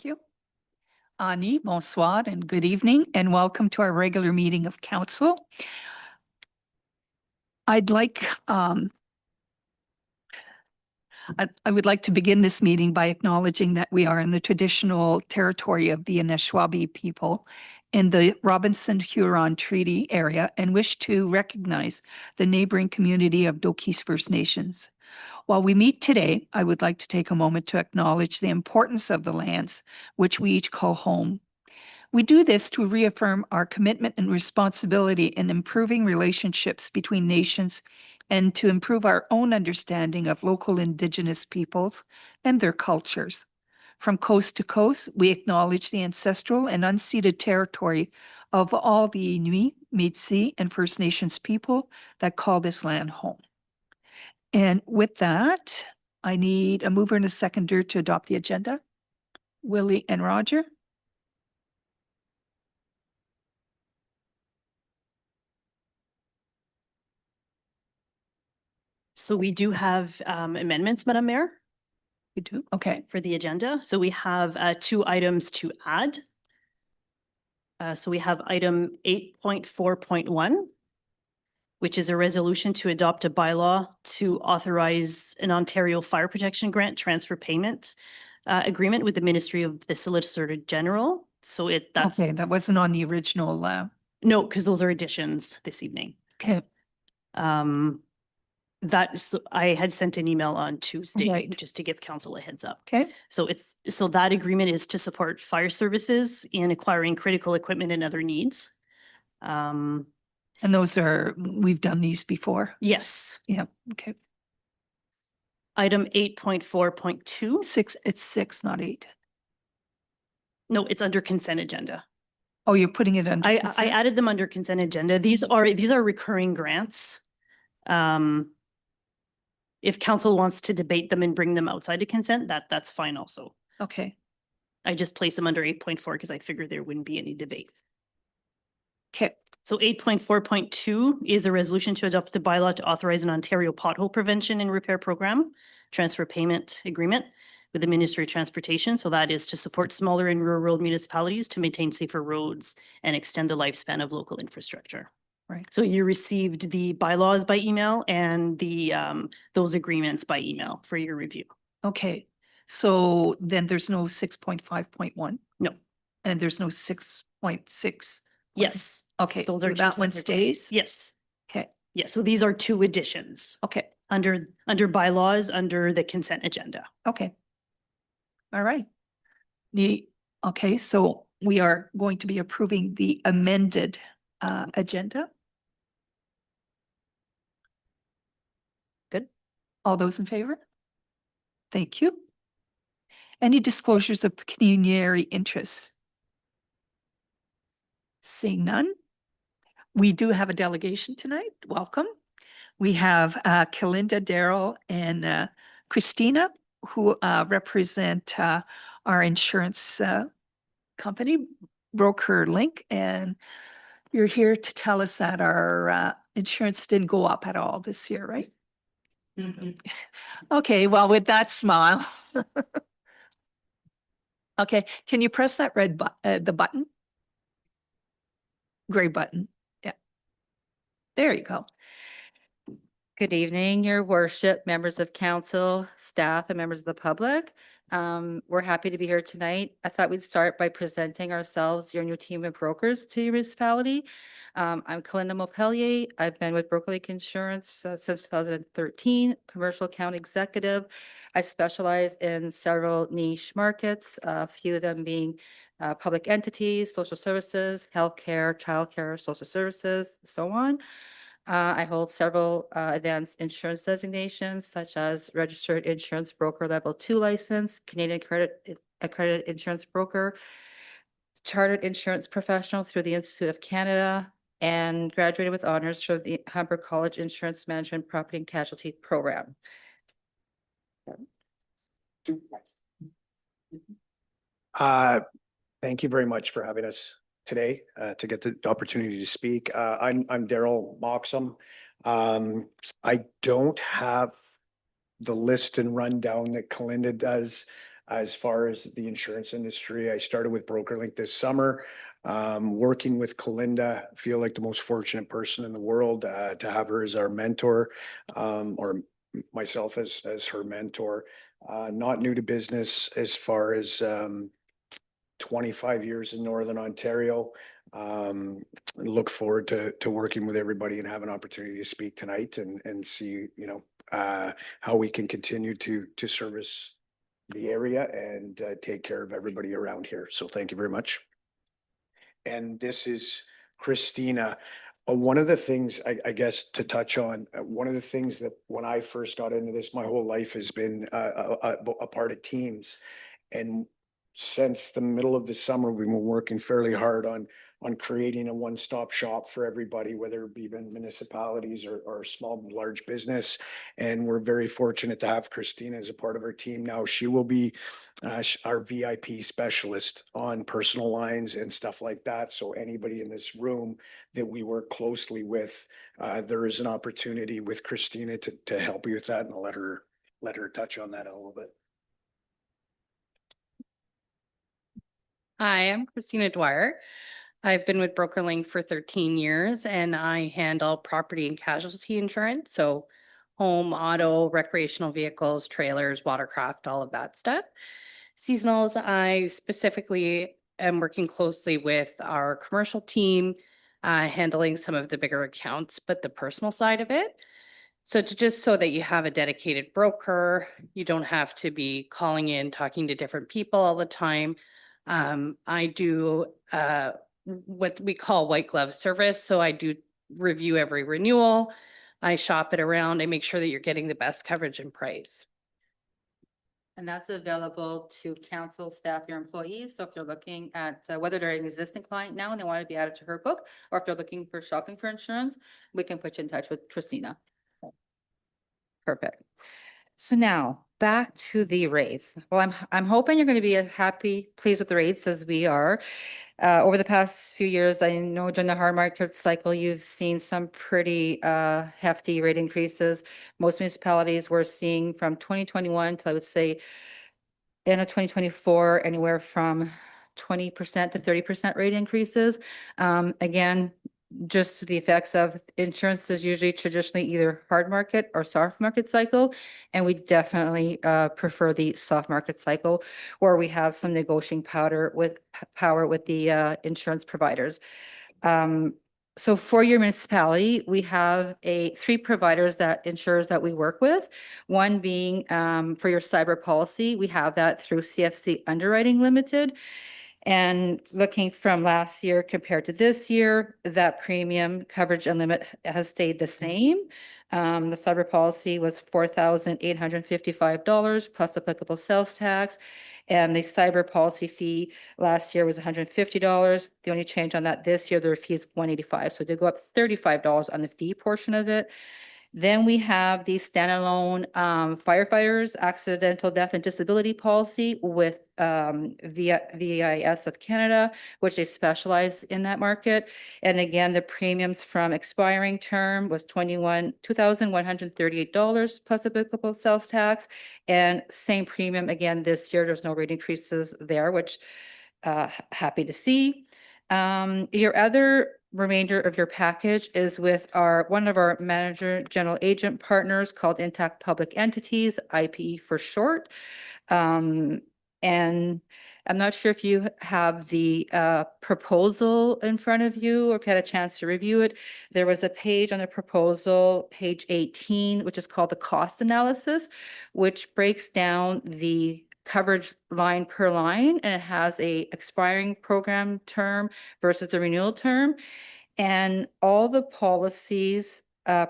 Thank you. Ani, bonsoir, and good evening, and welcome to our regular meeting of council. I would like to begin this meeting by acknowledging that we are in the traditional territory of the Anishinaabe people in the Robinson-Huron Treaty area and wish to recognize the neighboring community of Dokis First Nations. While we meet today, I would like to take a moment to acknowledge the importance of the lands which we each call home. We do this to reaffirm our commitment and responsibility in improving relationships between nations and to improve our own understanding of local Indigenous peoples and their cultures. From coast to coast, we acknowledge the ancestral and unceded territory of all the Inuit, Métis, and First Nations people that call this land home. And with that, I need a mover and a seconder to adopt the agenda. Willie and Roger. So we do have amendments, Madam Mayor, We do? Okay. for the agenda. So we have 2 items to add. So we have item 8.4.1, which is a resolution to adopt a bylaw to authorize an Ontario Fire Protection Grant transfer payment agreement with the Ministry of the Solicitor General. So that's Okay, that wasn't on the original. no, because those are additions this evening. Okay. I had sent an email on Tuesday Right. just to give council a heads up. Okay. So that agreement is to support fire services in acquiring critical equipment and other needs. And we've done these before. Yes. Yeah. Okay. Item 8.4.2. 6, it's 6, not 8. No, it's under consent agenda. Oh, you're putting it under I consent? added them under consent agenda. These are recurring grants. If council wants to debate them and bring them outside of consent, that's fine also. Okay. I just placed them under 8.4 because I figured there wouldn't be any debate. Okay. So 8.4.2 is a resolution to adopt a bylaw to authorize an Ontario pothole prevention and repair program, transfer payment agreement with the Ministry of Transportation. So that is to support smaller and rural municipalities to maintain safer roads and extend the lifespan of local infrastructure. Right. So you received the bylaws by email and the those agreements by email for your review. Okay. So then there's no 6.5.1? No. And there's no 6.6? Yes. Okay. Those So are that one stays? Yes. Okay. Yeah. So these are 2 additions. Okay. Under bylaws, under the consent agenda. Okay. All right. Okay, so we are going to be approving the amended agenda. Good. All those in favor? Thank you. Any disclosures of pecuniary interests? Seeing none. We do have a delegation tonight. Welcome. We have Kalinda, Daryl, and Christina, who represent our insurance company, Brokerlink, and you're here to tell us that our insurance didn't go up at all this year, right? Mm-hmm. Okay, well, with that smile. Okay, can you press that red the button? Gray button. Yeah. There you go. Good evening, Your Worship, members of council, staff, and members of the public. We're happy to be here tonight. I thought we'd start by presenting ourselves, your new team of brokers to your municipality. I'm Kalinda Mopelier. I've been with Brokerlink Insurance since 2013, commercial account executive. I specialize in several niche markets, a few of them being public entities, social services, healthcare, childcare, social services, so on. I hold several advanced insurance designations, such as Registered Insurance Broker Level 2 license, Canadian Accredited Insurance Broker, Chartered Insurance Professional through the Institute of Canada, and graduated with honors from the Humber College Insurance Management Property and Casualty Program. Thank you very much for having us today to get the opportunity to speak. I'm Daryl Moxham. I don't have the list and rundown that Kalinda does. as far as the insurance industry. I started with Brokerlink this summer, working with Kalinda. I feel like the most fortunate person in the world to have her as our mentor, or myself as her mentor. Not new to business as far as 25 years in Northern Ontario. Look forward to working with everybody and have an opportunity to speak tonight and see, how we can continue to service the area and take care of everybody around here. So thank you very much. And this is Christina. One of the things I guess to touch on, one of the things that when I first got into this, my whole life has been a part of teams. And since the middle of the summer, we've been working fairly hard on creating a one-stop shop for everybody, whether it be even municipalities or small, large business. And we're very fortunate to have Christina as a part of our team now. She will be our VIP specialist on personal lines and stuff like that. So anybody in this room that we work closely with, there is an opportunity with Christina to help you with that, and I'll let her touch on that a little bit. Hi, I'm Christina Dwyer. I've been with Brokerlink for 13 years and I handle property and casualty insurance. So home, auto, recreational vehicles, trailers, watercraft, all of that stuff. Seasonals, I specifically am working closely with our commercial team, handling some of the bigger accounts, but the personal side of it. So just so that you have a dedicated broker, you don't have to be calling in, talking to different people all the time. I do what we call white glove service. So I do review every renewal. I shop it around. I make sure that you're getting the best coverage and price. And that's available to council, staff, your employees. So if they're looking at whether they're an existing client now and they want to be added to her book, or if they're looking for shopping for insurance, we can put you in touch with Christina. Perfect. So now back to the rates. Well, I'm hoping you're going to be pleased with the rates as we are. Over the past few years, I know during the hard market cycle, you've seen some pretty hefty rate increases. Most municipalities were seeing from 2021 to, I would say, end of 2024, anywhere from 20% to 30% rate increases. Again, just the effects of insurance is usually traditionally either hard market or soft market cycle. And we definitely prefer the soft market cycle where we have some negotiating power with the insurance providers. So for your municipality, we have three providers that insurers that we work with. One being for your cyber policy, we have that through CFC Underwriting Limited. And looking from last year compared to this year, that premium coverage and limit has stayed the same. The cyber policy was $4,855 plus applicable sales tax. And the cyber policy fee last year was $150. The only change on that this year, their fee is $185. So it did go up $35 on the fee portion of it. Then we have the standalone firefighters accidental death and disability policy with VIS of Canada, which they specialize in that market. And again, the premiums from expiring term was $2,138 plus applicable sales tax. And same premium again this year. There's no rate increases there, which happy to see. Your other remainder of your package is with one of our manager general agent partners called Intact Public Entities, IPE for short. And I'm not sure if you have the proposal in front of you or if you had a chance to review it. There was a page on the proposal, page 18, which is called the cost analysis, which breaks down the coverage line per line, and it has a expiring program term versus the renewal term. And all the policies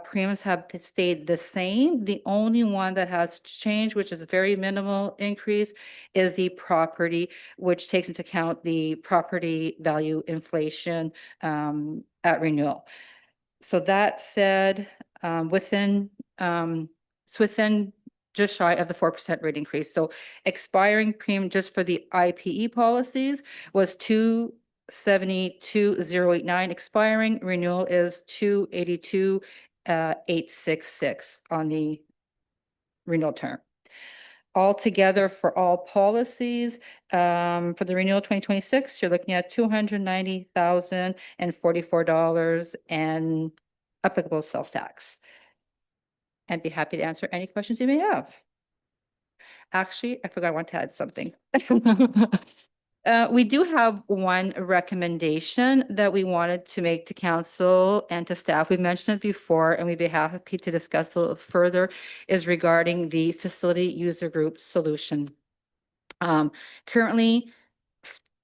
premiums have stayed the same. The only one that has changed, which is a very minimal increase, is the property, which takes into account the property value inflation at renewal. So that said, within just shy of the 4% rate increase. So expiring premium just for the IPE policies was $272,089 expiring. Renewal is $282,866 on the renewal term. altogether for all policies, for the renewal 2026, you're looking at $290,044 and applicable sales tax. And be happy to answer any questions you may have. Actually, I forgot I want to add something. We do have one recommendation that we wanted to make to council and to staff. We've mentioned it before, and we'd be happy to discuss a little further, is regarding the facility user group solution. Currently,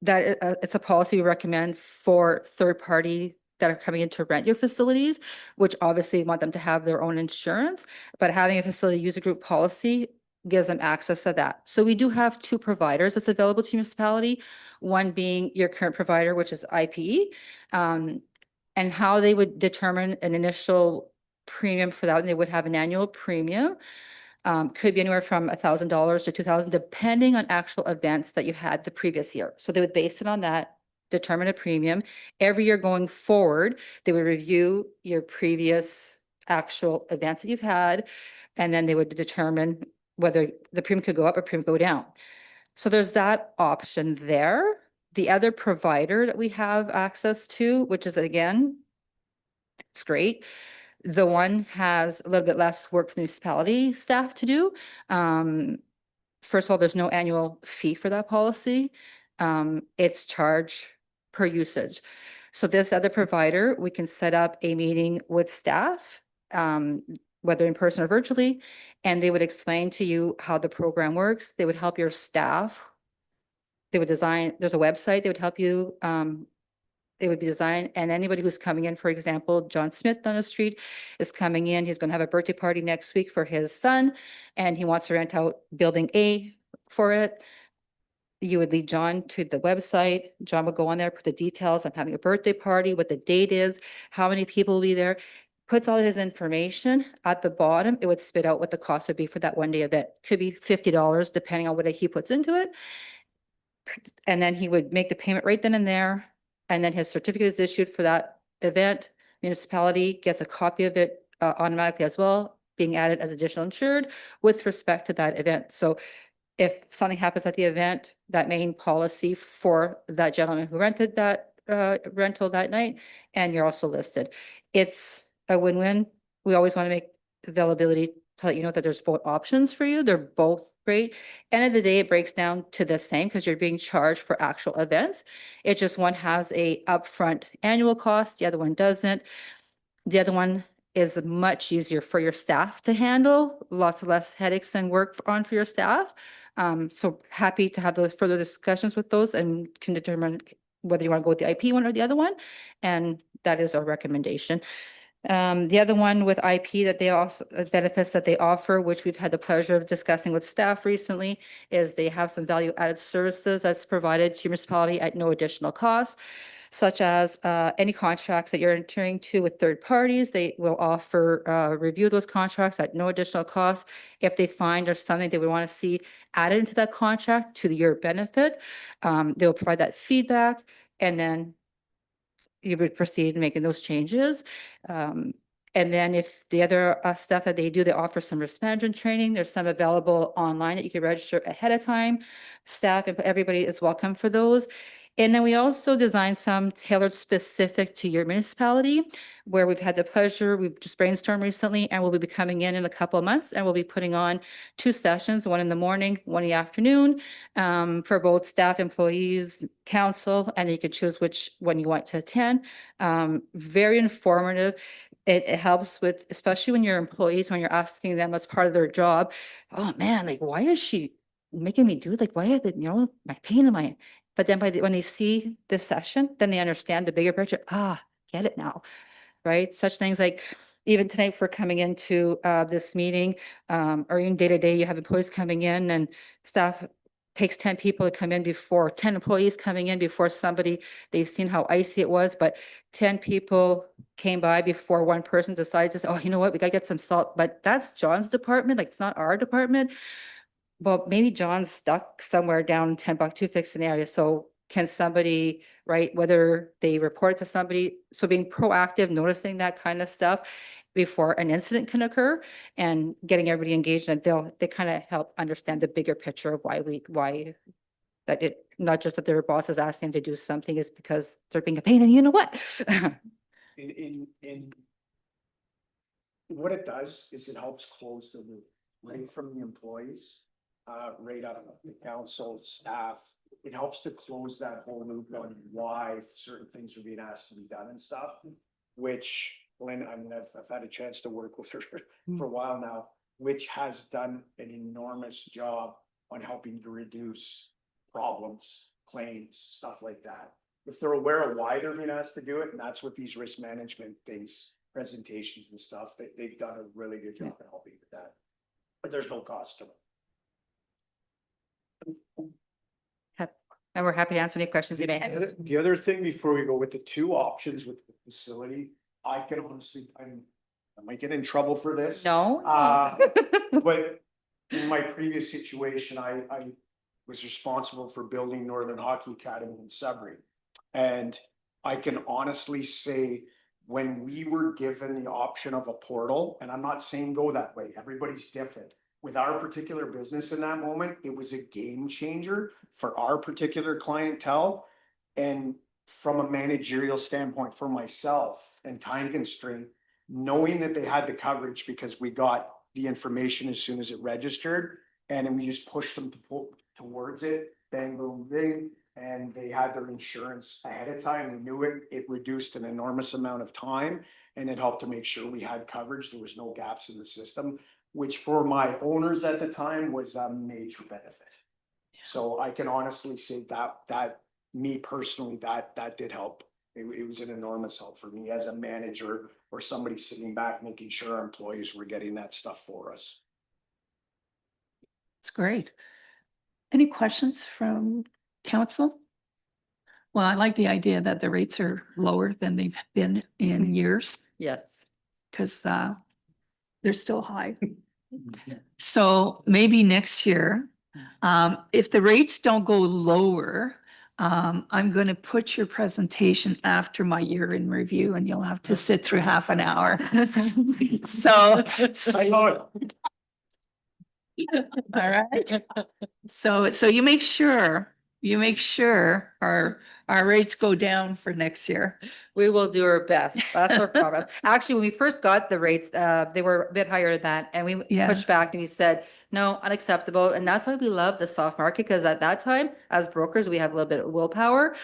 that it's a policy we recommend for third party that are coming in to rent your facilities, which obviously want them to have their own insurance, but having a facility user group policy gives them access to that. So we do have two providers that's available to municipality, one being your current provider, which is IPE, and how they would determine an initial premium for that, and they would have an annual premium. Could be anywhere from $1,000 to $2,000, depending on actual events that you had the previous year. So they would base it on that, determine a premium. Every year going forward, they would review your previous actual events that you've had, and then they would determine whether the premium could go up or premium go down. So there's that option there. The other provider that we have access to, which is again, it's great. The one has a little bit less work for the municipality staff to do. First of all, there's no annual fee for that policy. It's charged per usage. So this other provider, we can set up a meeting with staff, whether in person or virtually, and they would explain to you how the program works. They would help your staff. They would design, there's a website, they would help you, they would be designed, and anybody who's coming in, for example, John Smith on the street is coming in, he's gonna have a birthday party next week for his son, and he wants to rent out building A for it. You would lead John to the website. John would go on there, put the details, I'm having a birthday party, what the date is, how many people will be there, puts all his information at the bottom. It would spit out what the cost would be for that one day event. Could be $50, depending on what he puts into it. And then he would make the payment right then and there. And then his certificate is issued for that event. Municipality gets a copy of it automatically as well, being added as additional insured with respect to that event. So if something happens at the event, that main policy for that gentleman who rented that rental that night, and you're also listed. It's a win-win. We always want to make availability to let you know that there's both options for you. They're both great. End of the day, it breaks down to the same because you're being charged for actual events. It just one has a upfront annual cost, the other one doesn't. The other one is much easier for your staff to handle, lots of less headaches and work on for your staff. So happy to have those further discussions with those and can determine whether you want to go with the IP one or the other one. And that is our recommendation. The other one with IP that they also benefits that they offer, which we've had the pleasure of discussing with staff recently, is they have some value added services that's provided to your municipality at no additional cost, such as any contracts that you're entering into with third parties. They will offer review those contracts at no additional cost. If they find there's something they would want to see added into that contract to your benefit, they'll provide that feedback, and then you would proceed making those changes. And then if the other stuff that they do, they offer some risk management training. There's some available online that you can register ahead of time. Staff and everybody is welcome for those. And then we also designed some tailored specific to your municipality, where we've had the pleasure, we've just brainstormed recently, and we'll be coming in a couple of months, and we'll be putting on 2 sessions, one in the morning, one in the afternoon, for both staff, employees, council, and you can choose which one you want to attend. Very informative. It helps with, especially when your employees, when you're asking them as part of their job, oh man, like, why is she making me do, like, why is it, my pain in my, but then when they see this session, then they understand the bigger picture. Get it now, right? Such things like, even tonight for coming into this meeting, or even day to day, you have employees coming in and staff takes 10 people to come in before, 10 employees coming in before somebody, they've seen how icy it was, but 10 people came by before one person decides to say, oh, you know what, we gotta get some salt, but that's John's department, like it's not our department. Well, maybe John's stuck somewhere down Timbuktu fixed an area. So can somebody, right, whether they report to somebody, so being proactive, noticing that kind of stuff, before an incident can occur, and getting everybody engaged, and they kind of help understand the bigger picture of why that it, not just that their boss is asking them to do something, is because they're being a pain and you know what? In what it does is it helps close the loop, right from the employees, right out of the council staff. It helps to close that whole loop on why certain things are being asked to be done and stuff, which Lynn, I mean, I've had a chance to work with her for a while now, which has done an enormous job on helping to reduce problems, claims, stuff like that. If they're aware of why they're being asked to do it, and that's what these risk management things, presentations and stuff, they've done a really good job in helping with that. But there's no cost to it. And we're happy to answer any questions you may have. The other thing before we go with the two options with the facility, I can honestly, I might get in trouble for this. No. But in my previous situation, I was responsible for building Northern Hockey Academy in Sudbury. And I can honestly say, when we were given the option of a portal, and I'm not saying go that way, everybody's different. With our particular business in that moment, it was a game changer for our particular clientele. And from a managerial standpoint for myself and time constraint, knowing that they had the coverage because we got the information as soon as it registered, and then we just pushed them towards it, bang, boom, bing, and they had their insurance ahead of time. We knew it. It reduced an enormous amount of time, and it helped to make sure we had coverage. There was no gaps in the system, which for my owners at the time was a major benefit. So I can honestly say that me personally, that did help. It was an enormous help for me as a manager or somebody sitting back, making sure our employees were getting that stuff for us. It's great. Any questions from council? Well, I like the idea that the rates are lower than they've been in years, Yes. because they're still high. So maybe next year, if the rates don't go lower, I'm going to put your presentation after my year in review, and you'll have to sit through half an hour. So, all right. So you make sure our rates go down for next year. We will do our best. That's our promise. Actually, when we first got the rates, they were a bit higher than that, and we Yeah. pushed back and we said, no, unacceptable. And that's why we love the soft market, because at that time, as brokers, we have a little bit of willpower.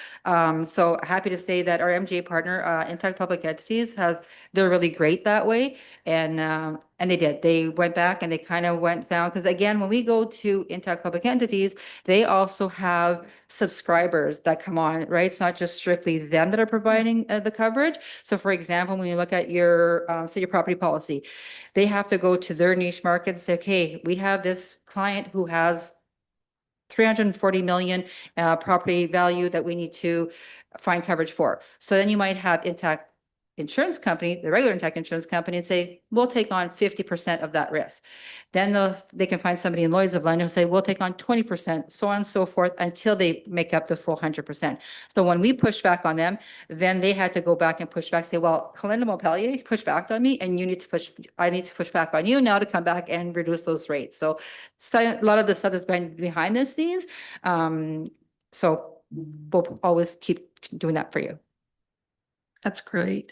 So happy to say that our MGA partner, Intact Public Entities, they're really great that way. And they did. They went back and they kind of found, because again, when we go to Intact Public Entities, they also have subscribers that come on, right? It's not just strictly them that are providing the coverage. So for example, when you look at your, say your property policy, they have to go to their niche market and say, okay, we have this client who has 340 million property value that we need to find coverage for. So then you might have Intact Insurance Company, the regular Intact Insurance Company, and say, we'll take on 50% of that risk. Then they can find somebody in Lloyd's of London who say, we'll take on 20%, so on and so forth, until they make up the full 100%. So when we push back on them, then they had to go back and push back, say, well, Kalinda Montpellier pushed back on me, and I need to push back on you now to come back and reduce those rates. So a lot of the stuff has been behind the scenes. So we'll always keep doing that for you. That's great.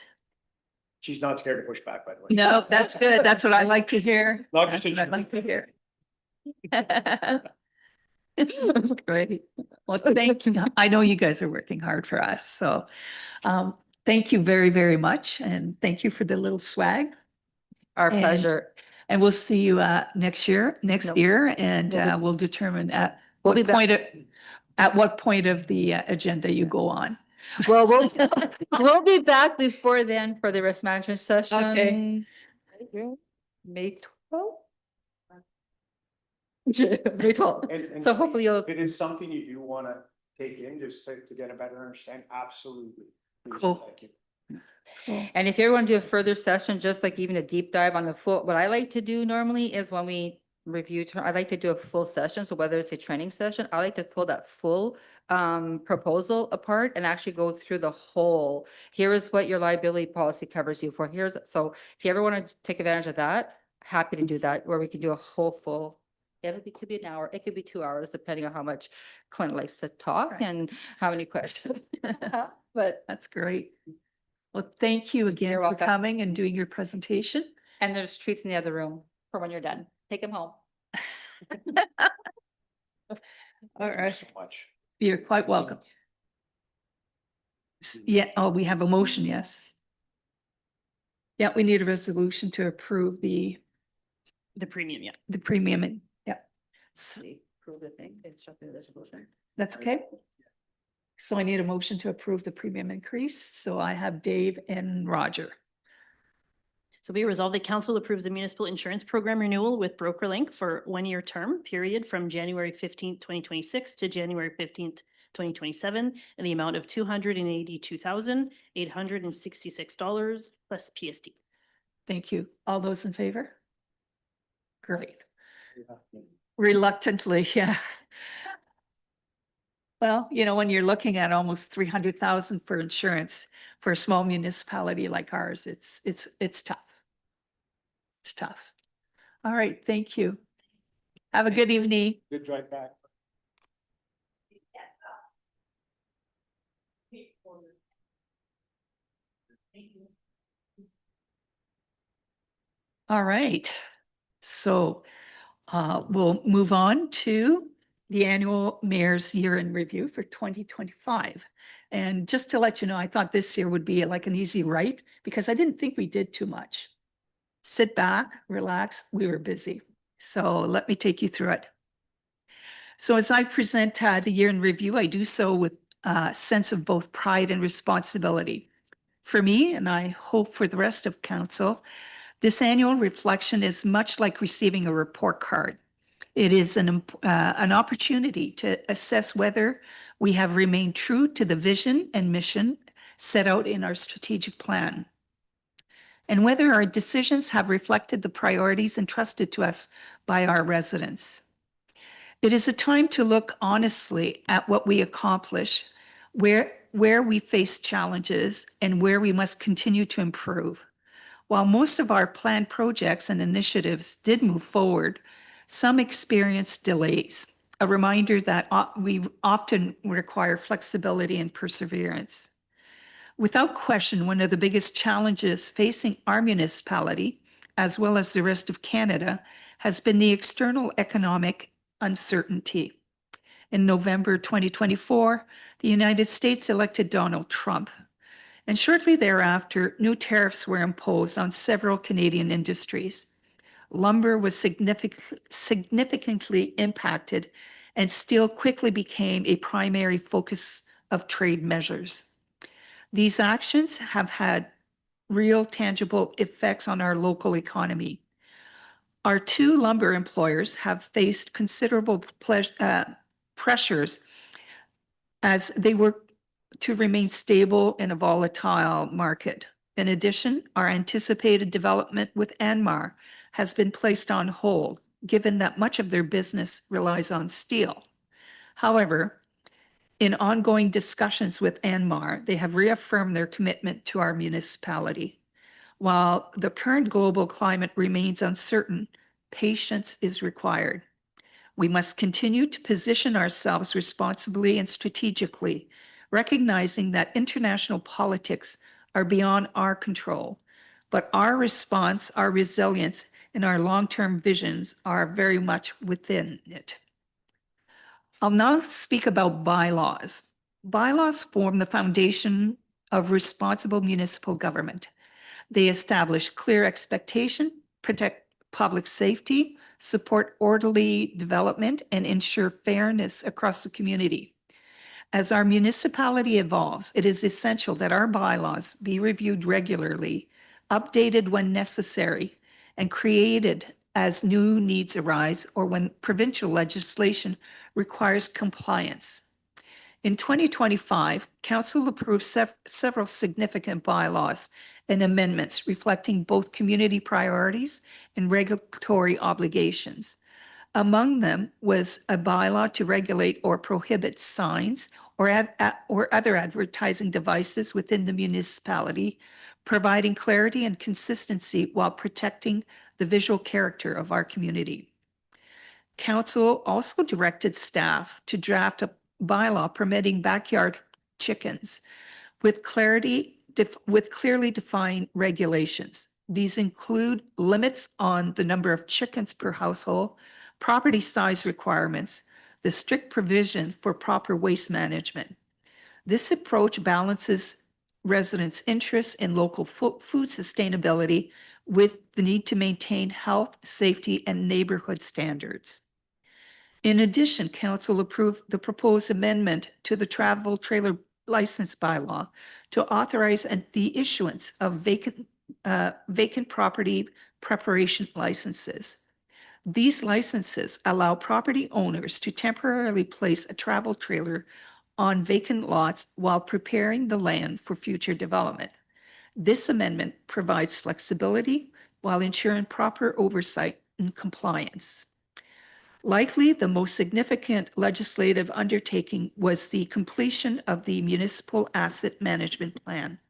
She's not scared to push back, by the way. No, that's good. That's what I like to hear. Not just That's what I like to hear. That's great. Well, thank you. I know you guys are working hard for us. So thank you very, very much. And thank you for the little swag. Our And- pleasure. And we'll see you next year, Nope. and we'll determine at We'll be what point of the agenda you go on. Well, we'll be back before then for the risk management session. Okay. May 12th? May 12th. And So hopefully you'll, if it is something you do want to take in just to get a better understanding, absolutely. Please, Cool. thank you. Cool. and if you ever want to do a further session, just like even a deep dive on the full, what I like to do normally is when we review, I'd like to do a full session. So whether it's a training session, I like to pull that full proposal apart and actually go through the whole, here is what your liability policy covers you for. So if you ever want to take advantage of that, happy to do that, where we can do a whole full. It could be an hour, it could be 2 hours, depending on how much Clint likes to talk Right. and how many questions. But, That's great. Well, thank you again You're for welcome. coming and doing your presentation. and there's treats in the other room for when you're done. Take them home. All Thank you right. so much. You're quite welcome. Yeah, oh, we have a motion, yes. Yeah, we need a resolution to approve the premium, yeah. premium, and, yeah. Approve the thing, it's up to the resolution. That's okay. So I need a motion to approve the premium increase. So I have Dave and Roger. So be resolved, the council approves the municipal insurance program renewal with Brokerlink for 1-year term period from January 15th, 2026 to January 15th, 2027, in the amount of $282,866 plus PST. Thank you. All those in favor? Great. Reluctantly, yeah. Well, you know, when you're looking at almost 300,000 for insurance for a small municipality like ours, it's tough. It's tough. All right, thank you. Have a good evening. Good drive back. All right. So we'll move on to the annual mayor's year in review for 2025. And just to let you know, I thought this year would be like an easy write because I didn't think we did too much. Sit back, relax, we were busy. So let me take you through it. So as I present the year in review, I do so with a sense of both pride and responsibility. For me, and I hope for the rest of council, this annual reflection is much like receiving a report card. It is an opportunity to assess whether we have remained true to the vision and mission set out in our strategic plan, and whether our decisions have reflected the priorities entrusted to us by our residents. It is a time to look honestly at what we accomplish, where we face challenges, and where we must continue to improve. While most of our planned projects and initiatives did move forward, some experienced delays, a reminder that we often require flexibility and perseverance. Without question, one of the biggest challenges facing our municipality, as well as the rest of Canada, has been the external economic uncertainty. In November 2024, the United States elected Donald Trump, and shortly thereafter, new tariffs were imposed on several Canadian industries. Lumber was significantly impacted, and steel quickly became a primary focus of trade measures. These actions have had real tangible effects on our local economy. Our two lumber employers have faced considerable pressures as they work to remain stable in a volatile market. In addition, our anticipated development with Anmar has been placed on hold, given that much of their business relies on steel. However, in ongoing discussions with Anmar, they have reaffirmed their commitment to our municipality. While the current global climate remains uncertain, patience is required. We must continue to position ourselves responsibly and strategically, recognizing that international politics are beyond our control, but our response, our resilience, and our long-term visions are very much within it. I'll now speak about bylaws. Bylaws form the foundation of responsible municipal government. They establish clear expectation, protect public safety, support orderly development, and ensure fairness across the community. As our municipality evolves, it is essential that our bylaws be reviewed regularly, updated when necessary, and created as new needs arise or when provincial legislation requires compliance. In 2025, Council approved several significant bylaws and amendments reflecting both community priorities and regulatory obligations. Among them was a bylaw to regulate or prohibit signs or other advertising devices within the municipality, providing clarity and consistency while protecting the visual character of our community. Council also directed staff to draft a bylaw permitting backyard chickens with clearly defined regulations. These include limits on the number of chickens per household, property size requirements, the strict provision for proper waste management. This approach balances residents' interests in local food sustainability with the need to maintain health, safety, and neighborhood standards. In addition, Council approved the proposed amendment to the travel trailer license bylaw to authorize the issuance of vacant property preparation licenses. These licenses allow property owners to temporarily place a travel trailer on vacant lots while preparing the land for future development. This amendment provides flexibility while ensuring proper oversight and compliance. Likely, the most significant legislative undertaking was the completion of the Municipal Asset Management Plan.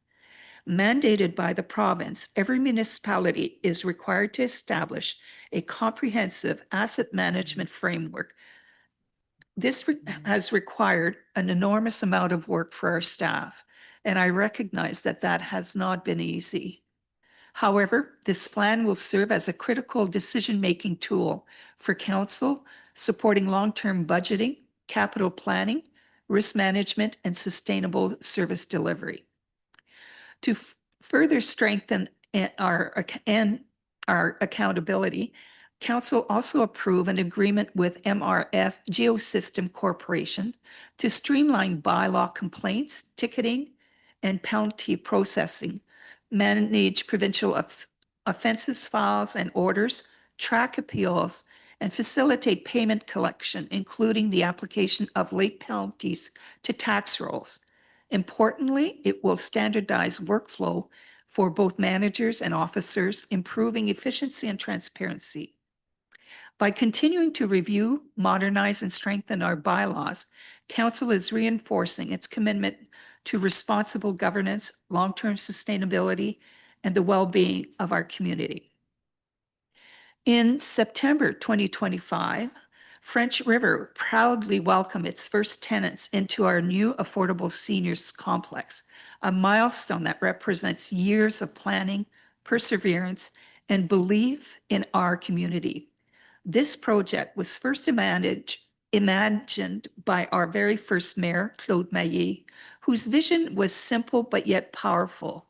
Mandated by the province, every municipality is required to establish a comprehensive asset management framework. This has required an enormous amount of work for our staff, and I recognize that that has not been easy. However, this plan will serve as a critical decision-making tool for council, supporting long-term budgeting, capital planning, risk management, and sustainable service delivery. To further strengthen our accountability, Council also approved an agreement with MRF Geosystem Corporation to streamline bylaw complaints, ticketing, and penalty processing, manage provincial offenses files and orders, track appeals, and facilitate payment collection, including the application of late penalties to tax rolls. Importantly, it will standardize workflow for both managers and officers, improving efficiency and transparency. By continuing to review, modernize, and strengthen our bylaws, Council is reinforcing its commitment to responsible governance, long-term sustainability, and the well-being of our community. In September 2025, French River proudly welcomed its first tenants into our new affordable seniors complex, a milestone that represents years of planning, perseverance, and belief in our community. This project was first imagined by our very first mayor, Claude Maillet, whose vision was simple but yet powerful.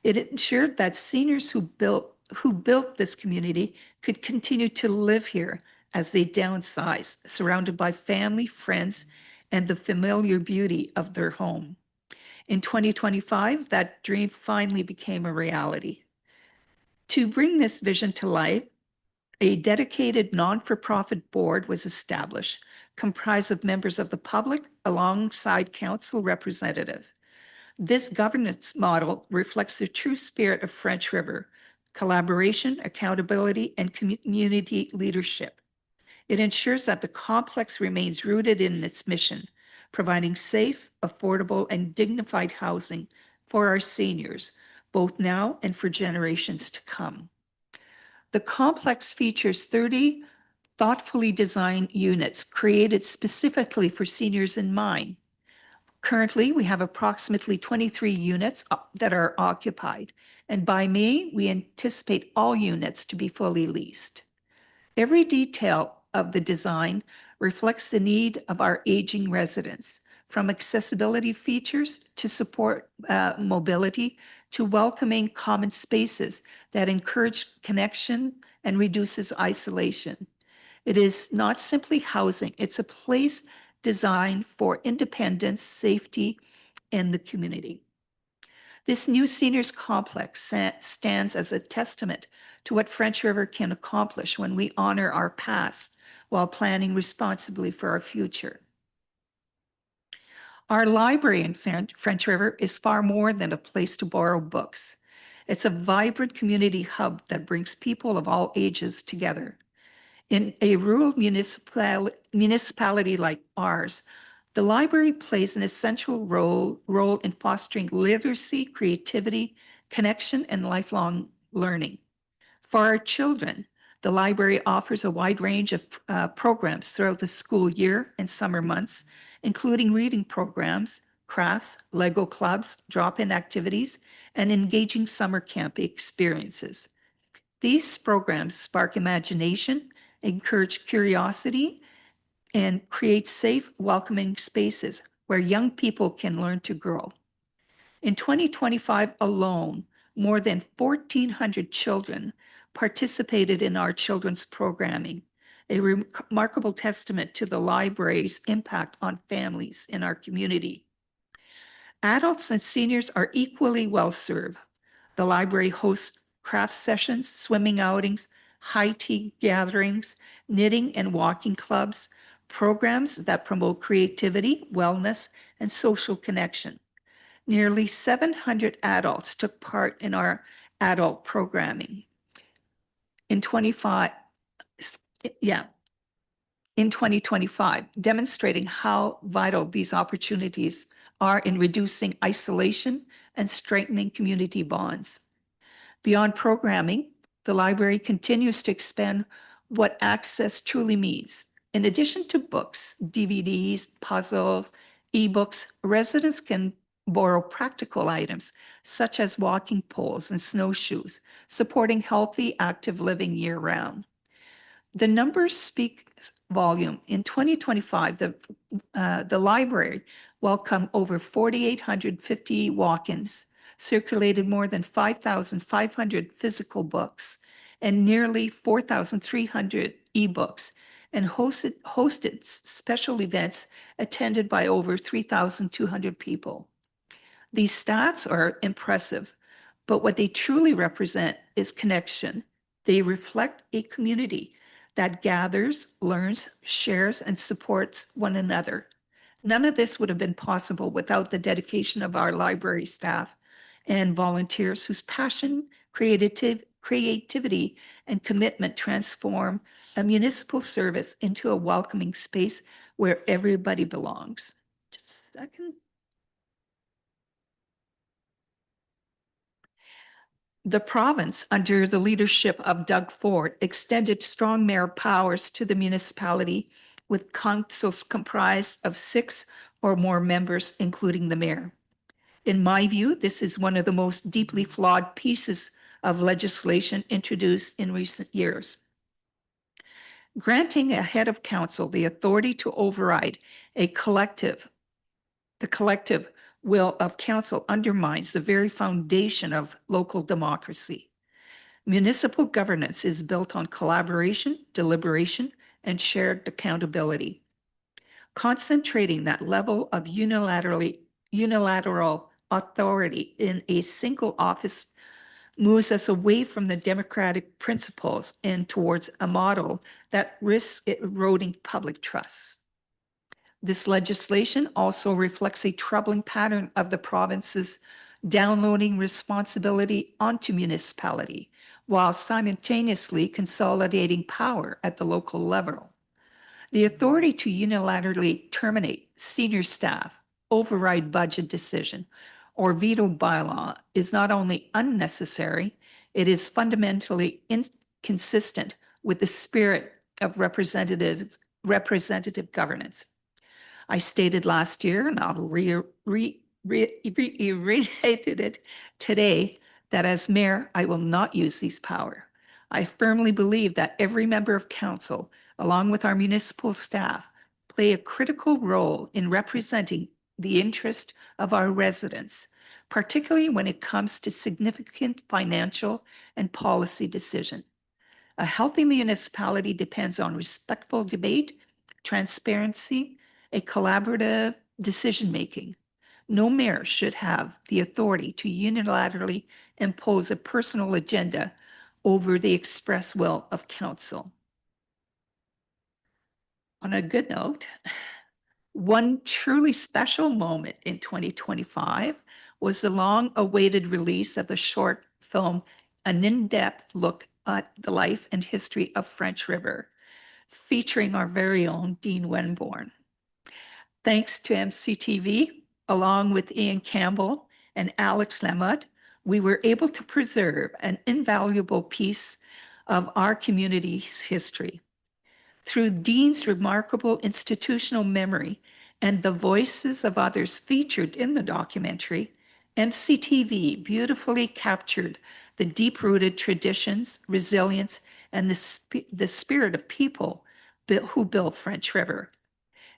It ensured that seniors who built this community could continue to live here as they downsize, surrounded by family, friends, and the familiar beauty of their home. In 2025, that dream finally became a reality. To bring this vision to life, a dedicated non-for-profit board was established, comprised of members of the public alongside council representatives. This governance model reflects the true spirit of French River: collaboration, accountability, and community leadership. It ensures that the complex remains rooted in its mission, providing safe, affordable, and dignified housing for our seniors, both now and for generations to come. The complex features 30 thoughtfully designed units created specifically for seniors in mind. Currently, we have approximately 23 units that are occupied, and by May, we anticipate all units to be fully leased. Every detail of the design reflects the need of our aging residents, from accessibility features to support mobility to welcoming common spaces that encourage connection and reduces isolation. It is not simply housing, it's a place designed for independence, safety, and the community. This new seniors complex stands as a testament to what French River can accomplish when we honor our past while planning responsibly for our future. Our library in French River is far more than a place to borrow books. It's a vibrant community hub that brings people of all ages together. In a rural municipality like ours, the library plays an essential role in fostering literacy, creativity, connection, and lifelong learning. For our children, the library offers a wide range of programs throughout the school year and summer months, including reading programs, crafts, Lego clubs, drop-in activities, and engaging summer camp experiences. These programs spark imagination, encourage curiosity, and create safe, welcoming spaces where young people can learn to grow. In 2025 alone, more than 1,400 children participated in our children's programming, a remarkable testament to the library's impact on families in our community. Adults and seniors are equally well served. The library hosts craft sessions, swimming outings, high tea gatherings, knitting and walking clubs, programs that promote creativity, wellness, and social connection. Nearly 700 adults took part in our adult programming. In 2025, demonstrating how vital these opportunities are in reducing isolation and strengthening community bonds. Beyond programming, the library continues to expand what access truly means. In addition to books, DVDs, puzzles, ebooks, residents can borrow practical items such as walking poles and snowshoes, supporting healthy, active living year-round. The numbers speak volume. In 2025, the library welcomed over 4,850 walk-ins, circulated more than 5,500 physical books, and nearly 4,300 ebooks, and hosted special events attended by over 3,200 people. These stats are impressive, but what they truly represent is connection. They reflect a community that gathers, learns, shares, and supports one another. None of this would have been possible without the dedication of our library staff and volunteers whose passion, creativity, and commitment transform a municipal service into a welcoming space where everybody belongs. Just a second. The province, under the leadership of Doug Ford, extended strong mayor powers to the municipality, with councils comprised of 6 or more members, including the mayor. In my view, this is one of the most deeply flawed pieces of legislation introduced in recent years. Granting a head of council the authority to override the collective will of council undermines the very foundation of local democracy. Municipal governance is built on collaboration, deliberation, and shared accountability. Concentrating that level of unilateral authority in a single office moves us away from the democratic principles and towards a model that risks eroding public trust. This legislation also reflects a troubling pattern of the province's downloading responsibility onto municipality, while simultaneously consolidating power at the local level. The authority to unilaterally terminate senior staff, override budget decision, or veto bylaw is not only unnecessary, it is fundamentally inconsistent with the spirit of representative governance. I stated last year, and I'll reiterated it today, that as mayor, I will not use these power. I firmly believe that every member of council, along with our municipal staff, play a critical role in representing the interest of our residents, particularly when it comes to significant financial and policy decision. A healthy municipality depends on respectful debate, transparency, a collaborative decision-making. No mayor should have the authority to unilaterally impose a personal agenda over the express will of council. On a good note, one truly special moment in 2025 was the long-awaited release of the short film, An In-Depth Look at the Life and History of French River. featuring our very own Dean Wenborn. Thanks to MCTV, along with Ian Campbell and Alex Lamotte, we were able to preserve an invaluable piece of our community's history. Through Dean's remarkable institutional memory and the voices of others featured in the documentary, MCTV beautifully captured the deep-rooted traditions, resilience, and the spirit of people who built French River.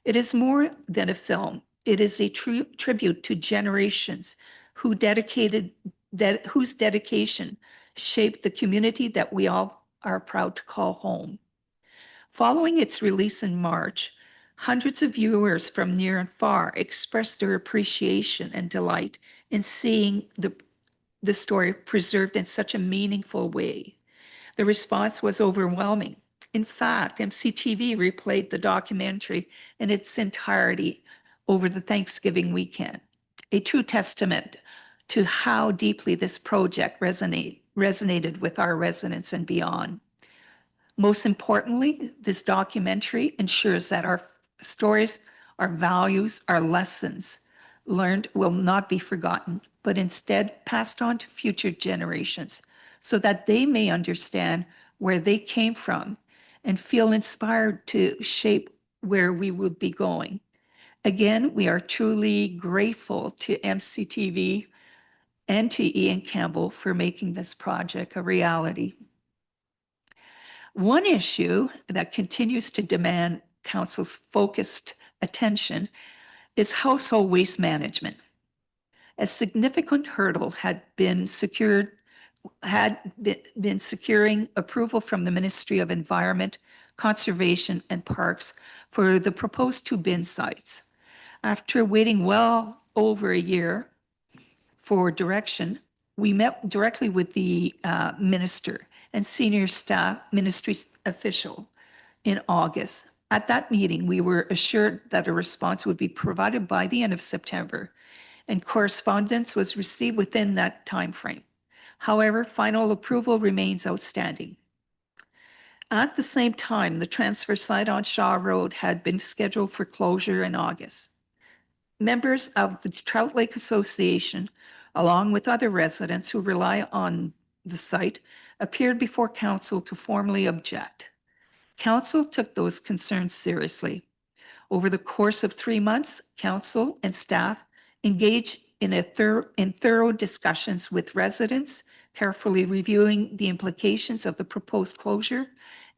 It is more than a film. It is a tribute to generations whose dedication shaped the community that we all are proud to call home. Following its release in March, hundreds of viewers from near and far expressed their appreciation and delight in seeing the story preserved in such a meaningful way. The response was overwhelming. In fact, MCTV replayed the documentary in its entirety over the Thanksgiving weekend, a true testament to how deeply this project resonated with our residents and beyond. Most importantly, this documentary ensures that our stories, our values, our lessons learned will not be forgotten, but instead passed on to future generations so that they may understand where they came from and feel inspired to shape where we would be going. Again, we are truly grateful to MCTV and to Ian Campbell for making this project a reality. One issue that continues to demand Council's focused attention is household waste management. A significant hurdle had been securing approval from the Ministry of Environment, Conservation and Parks for the proposed 2 bin sites. After waiting well over a year for direction, we met directly with the minister and senior staff ministry official in August. At that meeting, we were assured that a response would be provided by the end of September, and correspondence was received within that time frame. However, final approval remains outstanding. At the same time, the transfer site on Shaw Road had been scheduled for closure in August. Members of the Trout Lake Association, along with other residents who rely on the site, appeared before Council to formally object. Council took those concerns seriously. Over the course of 3 months, Council and staff engaged in thorough discussions with residents, carefully reviewing the implications of the proposed closure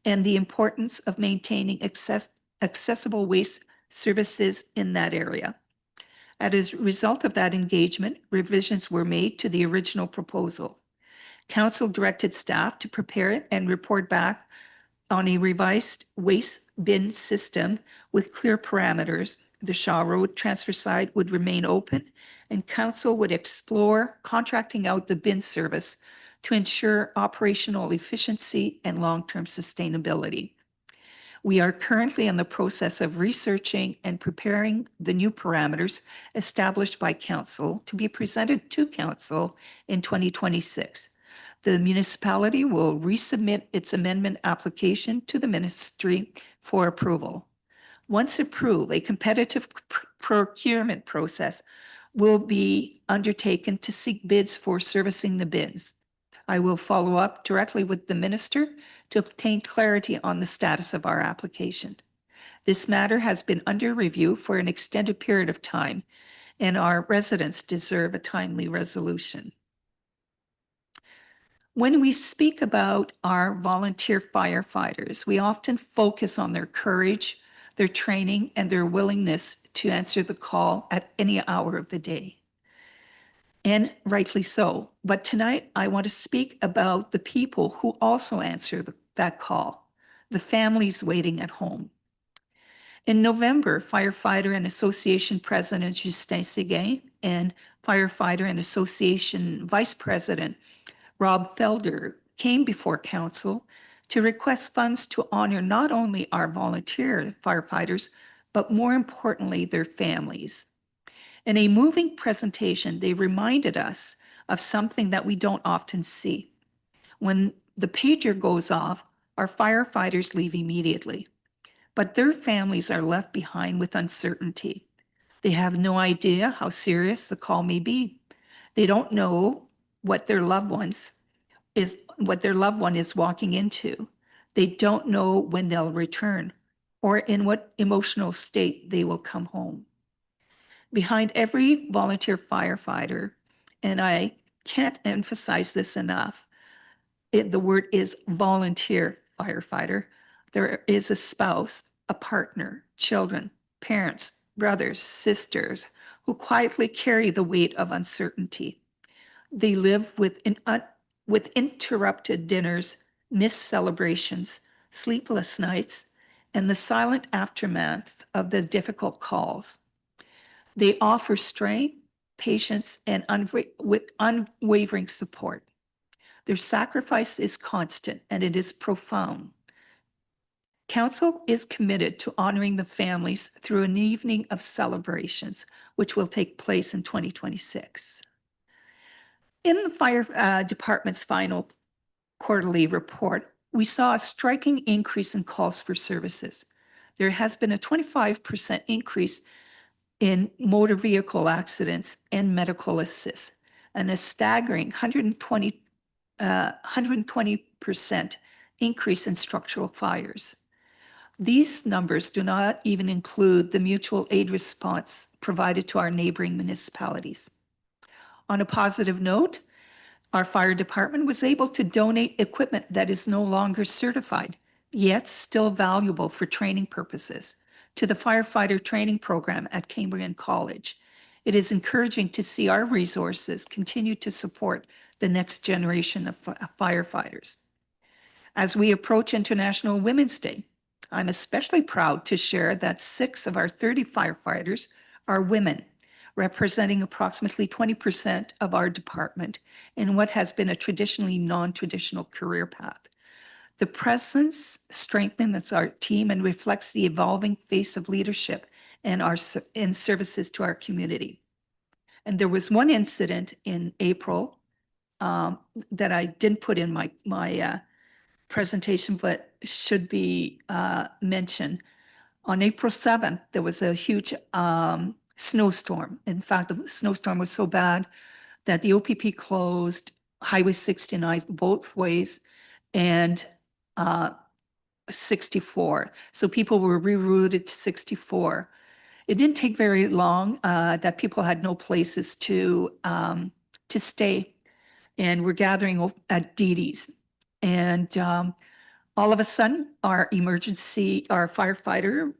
and the importance of maintaining accessible waste services in that area. As a result of that engagement, revisions were made to the original proposal. Council directed staff to prepare it and report back on a revised waste bin system with clear parameters. The Shaw Road transfer site would remain open, and Council would explore contracting out the bin service to ensure operational efficiency and long-term sustainability. We are currently in the process of researching and preparing the new parameters established by Council to be presented to Council in 2026. The municipality will resubmit its amendment application to the ministry for approval. Once approved, a competitive procurement process will be undertaken to seek bids for servicing the bins. I will follow up directly with the minister to obtain clarity on the status of our application. This matter has been under review for an extended period of time, and our residents deserve a timely resolution. When we speak about our volunteer firefighters, we often focus on their courage, their training, and their willingness to answer the call at any hour of the day. And rightly so. But tonight, I want to speak about the people who also answer that call, the families waiting at home. In November, firefighter and association president Justin Séguin and firefighter and association vice president Rob Felder came before Council to request funds to honor not only our volunteer firefighters, but more importantly, their families. In a moving presentation, they reminded us of something that we don't often see. When the pager goes off, our firefighters leave immediately. but their families are left behind with uncertainty. They have no idea how serious the call may be. They don't know what their loved one is walking into. They don't know when they'll return or in what emotional state they will come home. Behind every volunteer firefighter, and I can't emphasize this enough, the word is volunteer firefighter, there is a spouse, a partner, children, parents, brothers, sisters, who quietly carry the weight of uncertainty. They live with interrupted dinners, missed celebrations, sleepless nights, and the silent aftermath of the difficult calls. They offer strength, patience, and unwavering support. Their sacrifice is constant and it is profound. Council is committed to honoring the families through an evening of celebrations, which will take place in 2026. In the fire department's final quarterly report, we saw a striking increase in calls for services. There has been a 25% increase in motor vehicle accidents and medical assists, and a staggering 120% increase in structural fires. These numbers do not even include the mutual aid response provided to our neighboring municipalities. On a positive note, our fire department was able to donate equipment that is no longer certified, yet still valuable for training purposes, to the firefighter training program at Cambrian College. It is encouraging to see our resources continue to support the next generation of firefighters. As we approach International Women's Day, I'm especially proud to share that 6 of our 30 firefighters are women, representing approximately 20% of our department in what has been a traditionally non-traditional career path. The presence strengthens our team and reflects the evolving face of leadership and services to our community. And there was one incident in April that I didn't put in my presentation, but should be mentioned. On April 7th, there was a huge snowstorm. In fact, the snowstorm was so bad that the OPP closed Highway 69 both ways and 64. So people were rerouted to 64. It didn't take very long that people had no places to stay, and we're gathering at Dee Dee's. And all of a sudden, our firefighter,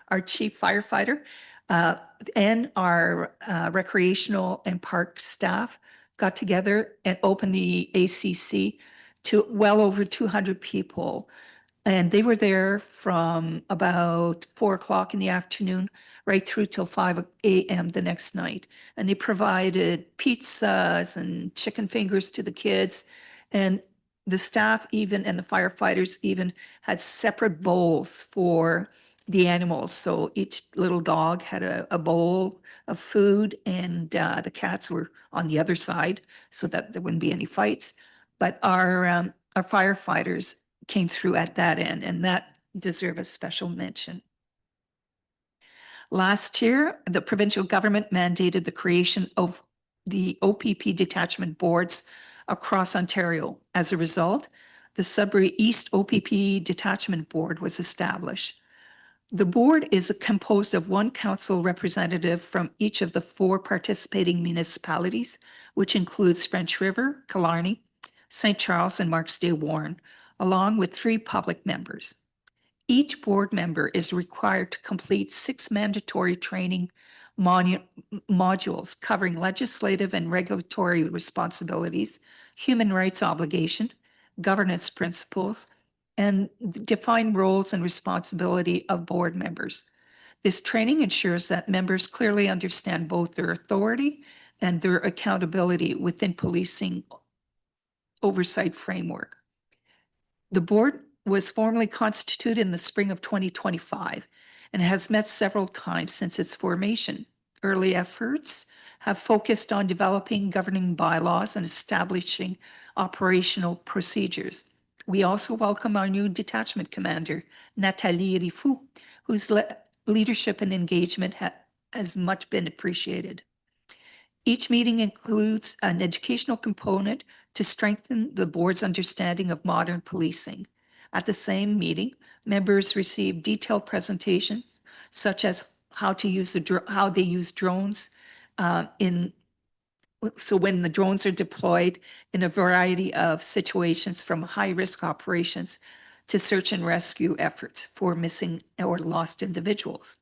our chief firefighter, and our recreational and park staff got together and opened the ACC to well over 200 people. And they were there from about 4 o'clock in the afternoon right through till 5 a.m. the next night. And they provided pizzas and chicken fingers to the kids. And the staff even and the firefighters even had separate bowls for the animals. So each little dog had a bowl of food, and the cats were on the other side so that there wouldn't be any fights. But our firefighters came through at that end, and that deserves a special mention. Last year, the provincial government mandated the creation of the OPP detachment boards across Ontario. As a result, the Sudbury East OPP Detachment Board was established. The board is composed of one council representative from each of the 4 participating municipalities, which includes French River, Killarney, St. Charles, and Marksdale-Warren, along with 3 public members. Each board member is required to complete 6 mandatory training modules covering legislative and regulatory responsibilities, human rights obligation, governance principles, and define roles and responsibility of board members. This training ensures that members clearly understand both their authority and their accountability within policing oversight framework. The board was formally constituted in the spring of 2025 and has met several times since its formation. Early efforts have focused on developing governing bylaws and establishing operational procedures. We also welcome our new detachment commander, Nathalie Rifou, whose leadership and engagement has much been appreciated. Each meeting includes an educational component to strengthen the board's understanding of modern policing. At the same meeting, members receive detailed presentations, such as how they use drones so when the drones are deployed in a variety of situations, from high-risk operations to search and rescue efforts for missing or lost individuals.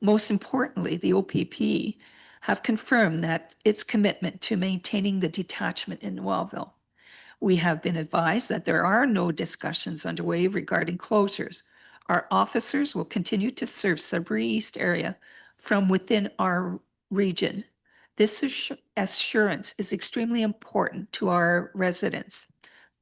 Most importantly, the OPP have confirmed that its commitment to maintaining the detachment in Noirville. We have been advised that there are no discussions underway regarding closures. Our officers will continue to serve Sudbury East area from within our region. This assurance is extremely important to our residents.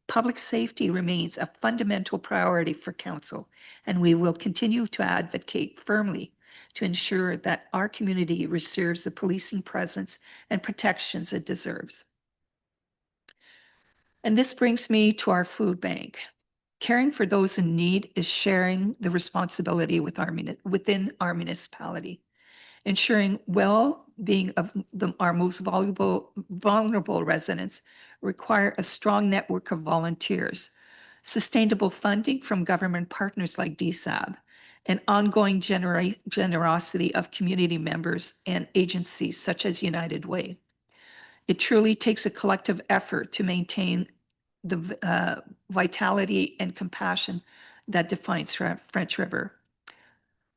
Public safety remains a fundamental priority for Council, and we will continue to advocate firmly to ensure that our community receives the policing presence and protections it deserves. And this brings me to our food bank. Caring for those in need is sharing the responsibility within our municipality. Ensuring well-being of our most vulnerable residents require a strong network of volunteers, sustainable funding from government partners like DSAB, and ongoing generosity of community members and agencies such as United Way. It truly takes a collective effort to maintain the vitality and compassion that defines French River.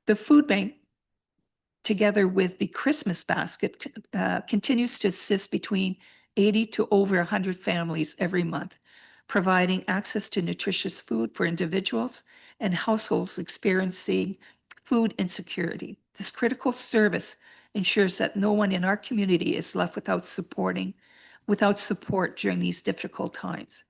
The food bank, together with the Christmas basket, continues to assist between 80 to over 100 families every month, providing access to nutritious food for individuals and households experiencing food insecurity. This critical service ensures that no one in our community is left without support during these difficult times.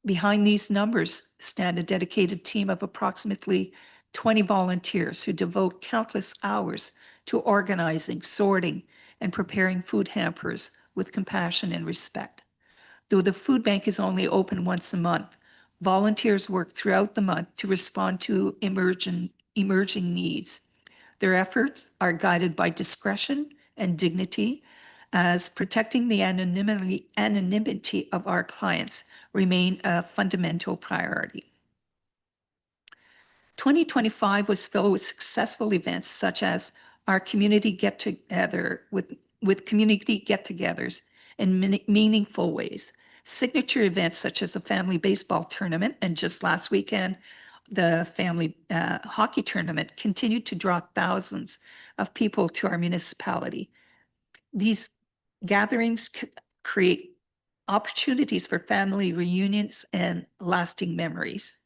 Behind these numbers stand a dedicated team of approximately 20 volunteers who devote countless hours to organizing, sorting, and preparing food hampers with compassion and respect. Though the food bank is only open once a month, volunteers work throughout the month to respond to emerging needs. Their efforts are guided by discretion and dignity, as protecting the anonymity of our clients remain a fundamental priority. 2025 was filled with successful events such as our community get-together with community get-togethers in meaningful ways. Signature events such as the family baseball tournament, and just last weekend, the family hockey tournament, continued to draw thousands of people to our municipality. These gatherings create opportunities for family reunions and lasting memories.